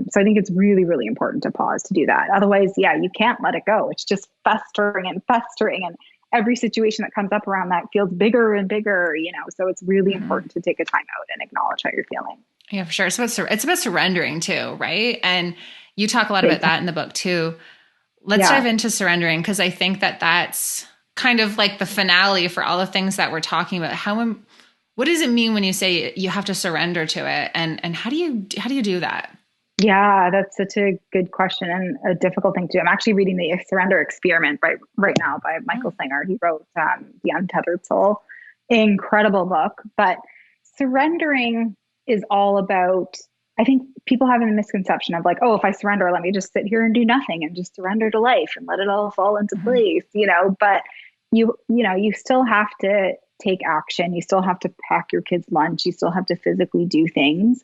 So I think it's really, really important to pause to do that. Otherwise, yeah, you can't let it go. It's just festering and festering. And every situation that comes up around that feels bigger and bigger. So it's really Mm-hmm. important to take a time out and acknowledge how you're feeling. Yeah, for sure. It's about surrendering too, right? And you talk a lot Big about time. that in the book too. Let's Yeah. dive into surrendering because I think that that's kind of like the finale for all the things that we're talking about. What does it mean when you say you have to surrender to it, and how do you do that? Yeah, that's such a good question and a difficult thing to do. I'm actually reading the Surrender Experiment right now by Michael Oh, Singer. He wrote The Untethered Soul. Incredible book. But surrendering is all about, I think people have a misconception of like, oh, if I surrender, let me just sit here and do nothing and just surrender to life and let it all fall into mhm. place. But you still have to take action. You still have to pack your kids' lunch. You still have to physically do things.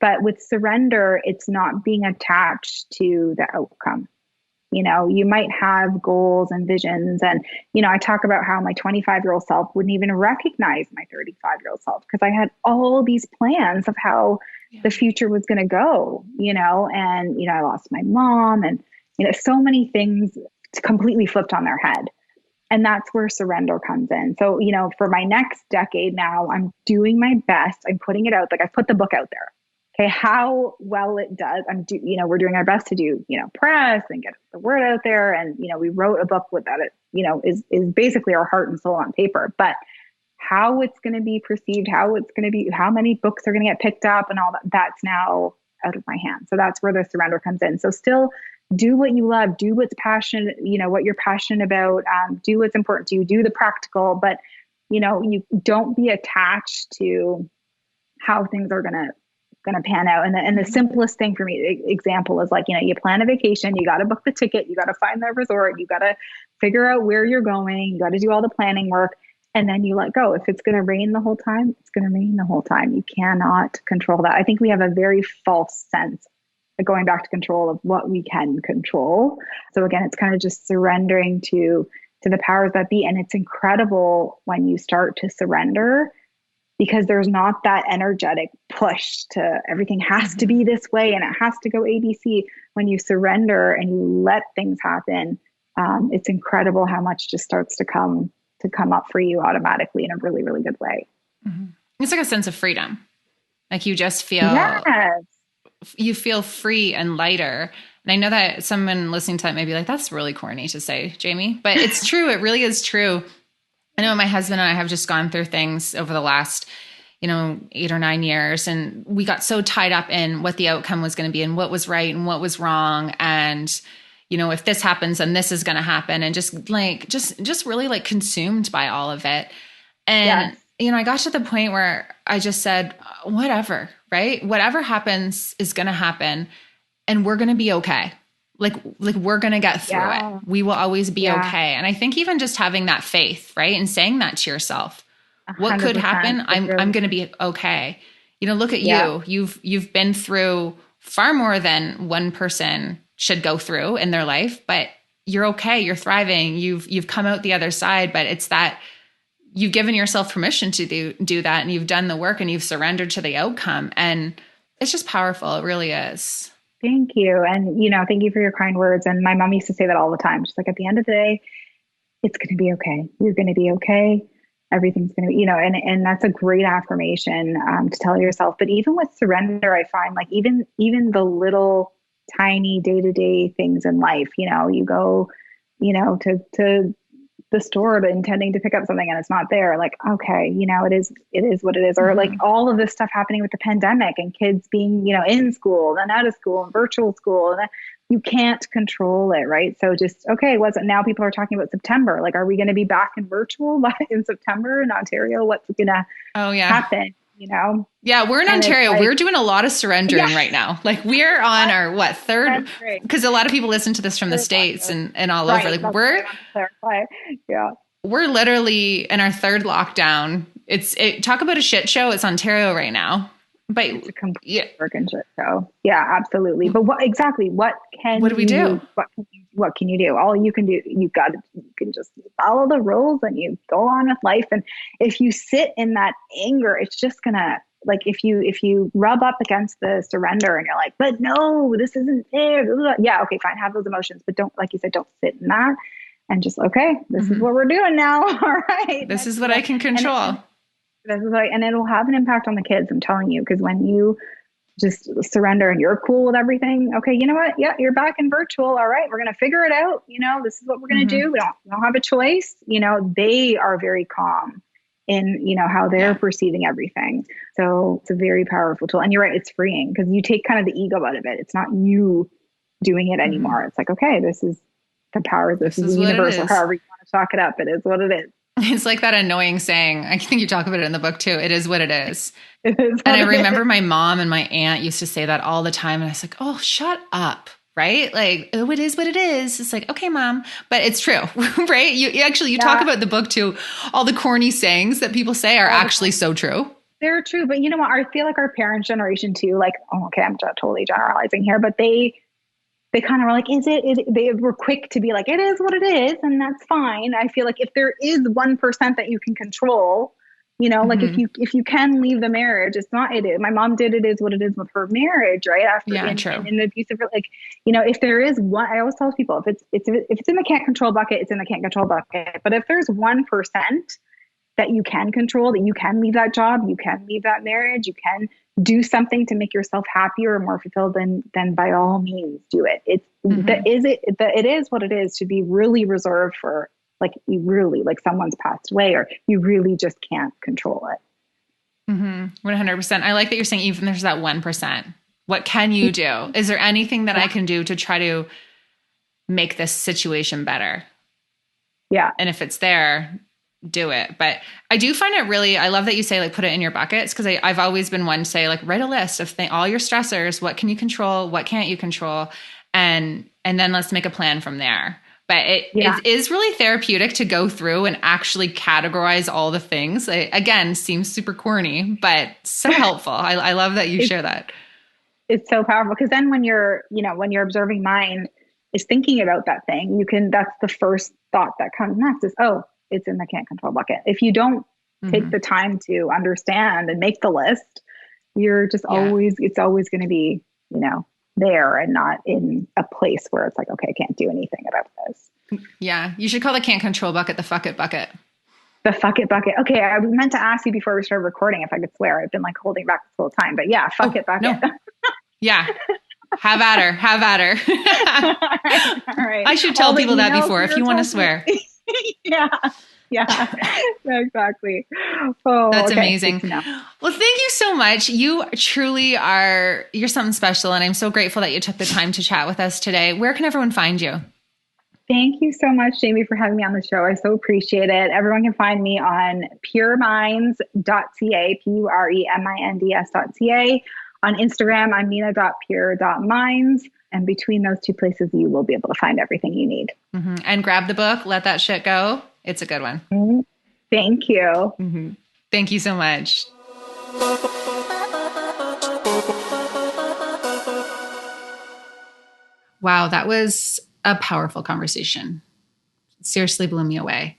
But with surrender, it's not being attached to the outcome. You might have goals and visions. And, I talk about how my 25-year-old self wouldn't even recognize my 35-year-old self because I had all these plans of how Yeah. the future was going to go, and, I lost my mom and, so many things completely flipped on their head. And that's where surrender comes in. So, for my next decade now, I'm doing my best. I'm putting it out. Like I put the book out there. Okay, how well it does. We're doing our best to do, press and get the word out there. And, we wrote a book with that, is basically our heart and soul on paper. But how it's going to be perceived, how it's going to be, how many books are going to get picked up and all that, that's now out of my hands. So that's where the surrender comes in. So still do what you love, do what's passionate, what you're passionate about, do what's important to you, do the practical, but, you don't be attached to how things are going to pan out. And the Mhm. simplest thing for me, example is like, you plan a vacation, you got to book the ticket, you got to find the resort, you got to figure out where you're going, you got to do all the planning work. And then you let go. If it's going to rain the whole time, it's going to rain the whole time. You cannot control that. I think we have a very false sense of going back to control of what we can control. So again, it's kind of just surrendering to the powers that be. And it's incredible when you start to surrender because there's not that energetic push to everything has to Mhm. be this way and it has to go ABC. When you surrender and you let things happen, it's incredible how much just starts to come up for you automatically in a really, really good way. Mhm. It's like a sense of freedom. Like Yes. you feel free and lighter. And I know that someone listening to that may be like, that's really corny to say, Jamie, but it's true. It really is true. I know my husband and I have just gone through things over the last, 8 or 9 years, and we got so tied up in what the outcome was going to be and what was right and what was wrong. And, if this happens, then this is going to happen. And just really like consumed by all of it. Yes. And, I got to the point where I just said, whatever, right? Whatever happens is going to happen and we're going to be okay. Like we're going to get through it. Yeah. We will always be Yeah. okay. And I think even just having that faith, right? And saying that to yourself, what could 100%. happen? It's I'm really, going to be okay. Look at yeah. you. You've been through far more than one person should go through in their life, but you're okay. You're thriving. You've come out the other side, but it's that you've given yourself permission to do that, and you've done the work and you've surrendered to the outcome. And it's just powerful. It really is. Thank you. And, thank you for your kind words. And my mom used to say that all the time. She's like, at the end of the day, it's going to be okay. You're going to be okay. Everything's going to be, and that's a great affirmation to tell yourself. But even with surrender, I find like even the little tiny day-to-day things in life. You go, to the store intending to pick up something and it's not there. Like, okay, it is what it is. Or like Mm-hmm. all of this stuff happening with the pandemic and kids being, in school, then out of school and virtual school. And you can't control it, right? So just, okay, now people are talking about September. Like, are we going to be back in virtual in September in Ontario? What's going to Oh, yeah. happen, Yeah, we're in And it's Ontario. like, We're doing a lot of surrendering yeah, right now. Like we're on our third, that's great. because a lot of people listen to this from the Third States lockdown. and all over. Right. Like That's what I want to clarify. Yeah. we're literally in our third lockdown. Talk about a shit show. It's Ontario right now. But It's a complete yeah, freaking shit show. Yeah, absolutely. But what exactly? What what can do we do? what can you do? All you can do, you can just follow the rules and you go on with life. And if you sit in that anger, it's just gonna, like, if you rub up against the surrender and you're like, but no, this isn't fair. Blah, blah, blah. Yeah, okay, fine, have those emotions, but don't, like you said, don't sit in that. And just, okay, this is what we're doing now. All right, This is what I can control. this is like, and it'll have an impact on the kids, I'm telling you, because when you just surrender and you're cool with everything, okay, you know what? Yeah, you're back in virtual. All right, we're going to figure it out. This is what we're going to do. We don't have a choice. They are very calm in, how they're perceiving everything. So it's a very powerful tool. And you're right, it's freeing because you take kind of the ego out of it. It's not you doing it anymore. It's like, okay, this is the power of this is the universe, or however you want to talk it up. It is what it is. It's like that annoying saying. I think you talk about it in the book too. It is what it is. It is. And I remember my mom and my aunt used to say that all the time. And I was like, oh, shut up. Right? Like, oh, it is what it is. It's like, okay, mom, but it's true, right? You talk about the book too. All the corny sayings that people say are actually so true. They're true. But you know what? I feel like our parents' generation too, like, oh, okay, I'm totally generalizing here, but they kind of were like, they were quick to be like, it is what it is. And that's fine. I feel like if there is 1% that you can control, like if you can leave the marriage, it's not, it is. My mom did, it is what it is with her marriage, right? After in an abusive, like, if there is one, I always tell people, if it's in the can't control bucket, it's in the can't control bucket. But if there's 1% that you can control, that you can leave that job, you can leave that marriage, you can do something to make yourself happier or more fulfilled, then by all means do it. It is what it is to be really reserved for, like, you really, like, someone's passed away, or you really just can't control it. 100%. I like that you're saying even there's that 1%. What can you do? Is there anything that I can do to try to make this situation better? Yeah. And if it's there, do it. But I do find it really, I love that you say, like, put it in your buckets, because I've always been one to say, like, write a list of all your stressors. What can you control? What can't you control? And then let's make a plan from there. But it is really therapeutic to go through and actually categorize all the things. Again, seems super corny, but so helpful. I love that you share that. It's so powerful, because then when you're observing mind is thinking about that thing, that's the first thought that comes next is, oh, it's in the can't control bucket. If you don't take the time to understand and make the list, you're just it's always going to be, there and not in a place where it's like, okay, I can't do anything about this. Yeah. You should call the can't control bucket the fuck it bucket. The fuck it bucket. Okay. I meant to ask you before we started recording if I could swear. I've been like holding back this whole time, but yeah, fuck it bucket. No. Yeah. Have at her. All right. I should tell people that before if you want to swear. Yeah, exactly. Oh, that's amazing. Well, thank you so much. You truly you're something special. And I'm so grateful that you took the time to chat with us today. Where can everyone find you? Thank you so much, Jamie, for having me on the show. I so appreciate it. Everyone can find me on pureminds.ca, pureminds.ca. On Instagram, I'm nina.pure.minds. And between those two places, you will be able to find everything you need. And grab the book, Let That Shit Go. It's a good one. Thank you. Thank you so much. Wow, that was a powerful conversation. It seriously blew me away.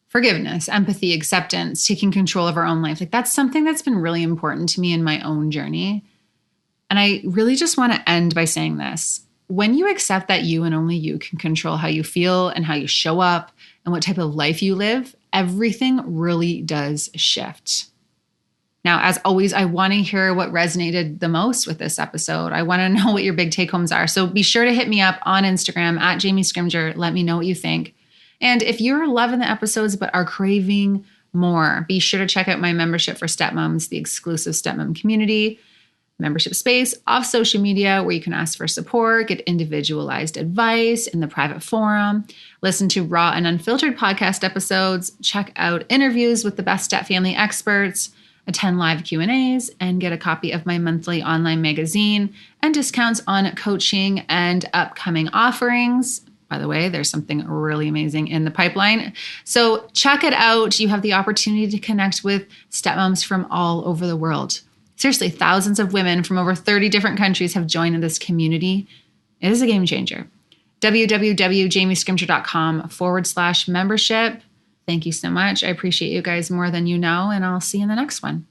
Forgiveness, empathy, acceptance, taking control of our own life. Like, that's something that's been really important to me in my own journey. And I really just want to end by saying this. When you accept that you and only you can control how you feel and how you show up and what type of life you live, everything really does shift. Now, as always, I want to hear what resonated the most with this episode. I want to know what your big take homes are. So be sure to hit me up on Instagram at Jamie Scrimger. Let me know what you think. And if you're loving the episodes but are craving more, be sure to check out my membership for stepmoms, the exclusive stepmom community membership space off social media where you can ask for support, get individualized advice in the private forum, listen to raw and unfiltered podcast episodes, check out interviews with the best step family experts, attend live Q&As, and get a copy of my monthly online magazine and discounts on coaching and upcoming offerings. By the way, there's something really amazing in the pipeline. So check it out. You have the opportunity to connect with stepmoms from all over the world. Seriously, thousands of women from over 30 different countries have joined in this community. It is a game changer. www.jamiescrimger.com/membership. Thank you so much. I appreciate you guys more than you know, and I'll see you in the next one.